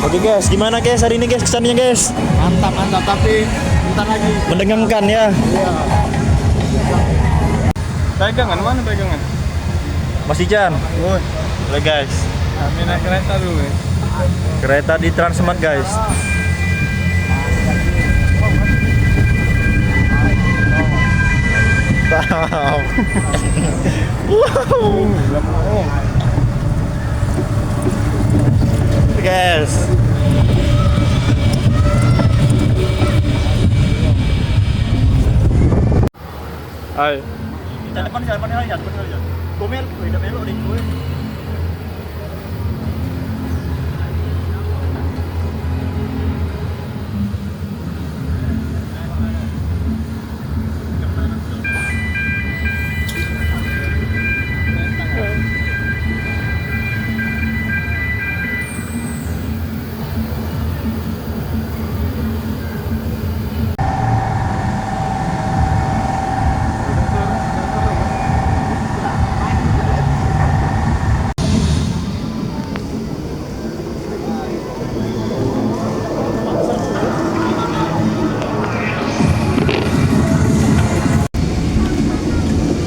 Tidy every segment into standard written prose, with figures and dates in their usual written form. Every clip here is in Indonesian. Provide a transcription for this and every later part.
Oke guys, gimana guys hari ini guys kesannya guys? Mantap tapi bentar lagi. Menegangkan ya. Iya. Pegangan mana pegangan? Mas Ican. Woi, Oke guys. kami naik kereta dulu. Kereta di Transmart guys. Wow. Guys. Hai. Depan aja. Komel, udah melo di gue.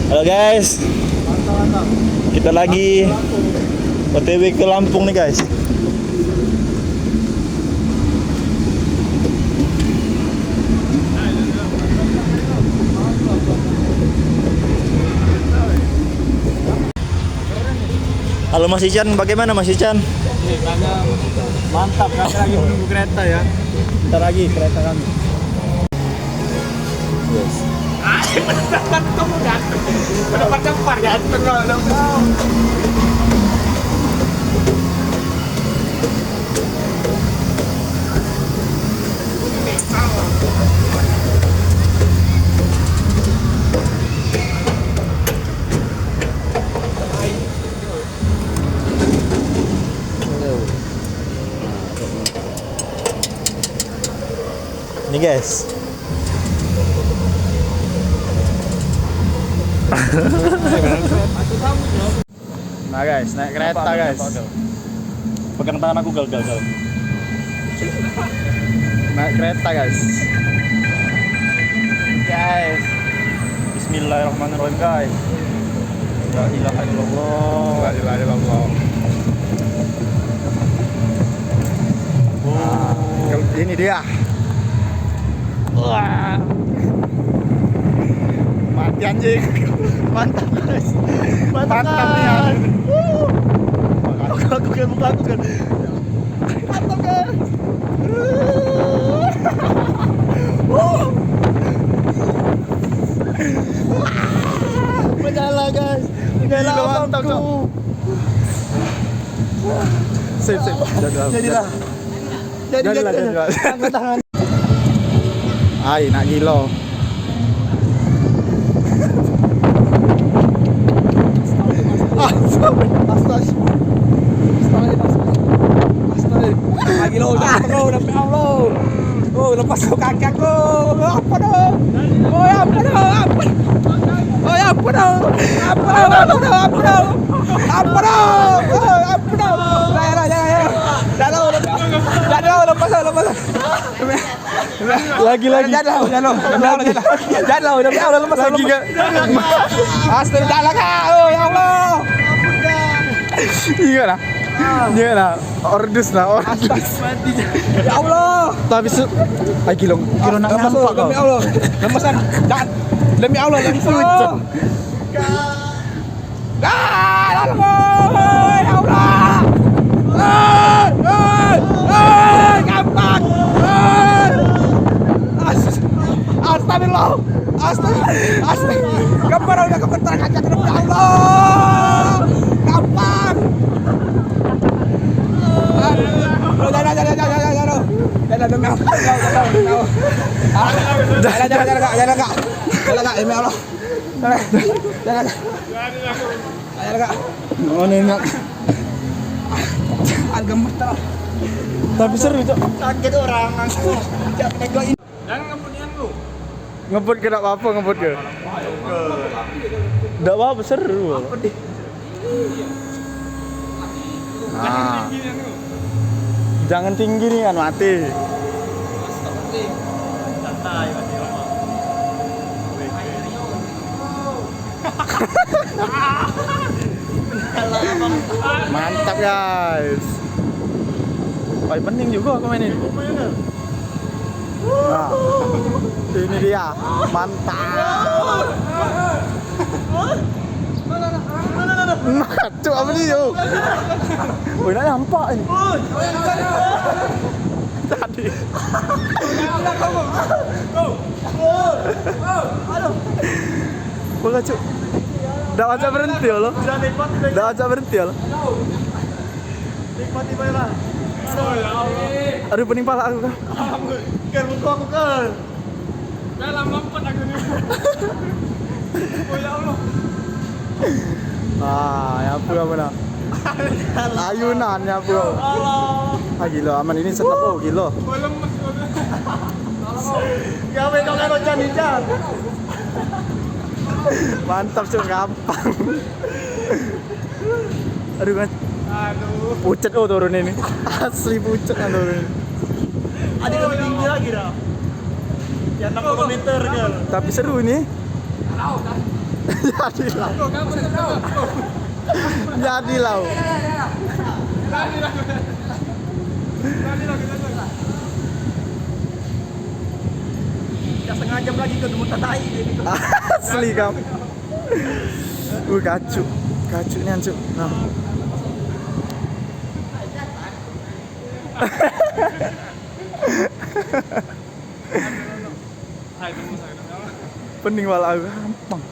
Halo guys, kita lagi OTW ke Lampung nih guys. Halo Mas Ican, bagaimana Mas Ican? Mantap, kami lagi menunggu kereta ya. Bentar lagi kereta kami. Yes. Pendapat cempar ya, Ini guys. Nah guys, naik kereta guys. Pegang tangan aku gal. Naik kereta guys. Guys. Bismillahirrahmanirrahim guys. La ilaha illallah. La ilaha illallah. Ini dia. Wah. Mati anjing. Mantap guys. Mantap nih. Aku kan muka aku kan. Mantap guys. Menyala guys. Menyala Mantap, aku. Sip. Jadilah. Jadilah. Angkat tangan. Ai, nak gilo. Lagi lo, udah Allah. Oh, lepas kaki aku. Apa dong? Oh, apa dong? Oh, apa dong? Lepas. Lagi. Jangan lepas lagi enggak. Astagfirullah. Oh, ya Allah. Iya lah. Ordus. Ya Allah. Tapi lagi lo nak nampak kau. Demi Allah. Lepasan. Jangan. Demi Allah, lepas. Ya Allah. Gampang. Astagfirullah. Gampang udah kebentar kaca ke depan. Allah. Gampang. Jangan demi Allah. Jangan demi Allah. Jangan. Mana nak? Gemeter. Tapi seru cok. Kaget orang aku. Jangan pegang ini. Jangan ngebut lu. Ngebut ke apa ngebut ke? Enggak apa seru. Apa deh? Nah. Jangan tinggi nih kan mati. Santai masih lama. Mantap guys. Wah, penting juga aku mainin. Nah, ini dia. Mantap. Nah, kacau apa nih yo? Wih, nak nampak ini. Tadi. Wah, kacau. Dah macam berhenti loh. Dah macam berhenti loh. Nikmati baiklah. Aduh, pening pala aku kan. Kan muka aku kan. Dalam lompat aku nih. Oh ya Allah. Nyapu apa nak? Ayunan nyapu. Allah. Gila aman ini setap gila. Lemes. Gawe dong karo Jan. Mantap cuk, gampang. Aduh kan. Aduh. Pucet turun ini. Asli pucet turun ini. Ada lebih tinggi lagi dah. Ya 60 meter kan. Tapi seru nih. Jadilah. Jadilah. Ya setengah jam lagi ke muter tai gitu. Asli kamu. Kacau. Kacau nih ancuk. Nah. Pening malah gampang.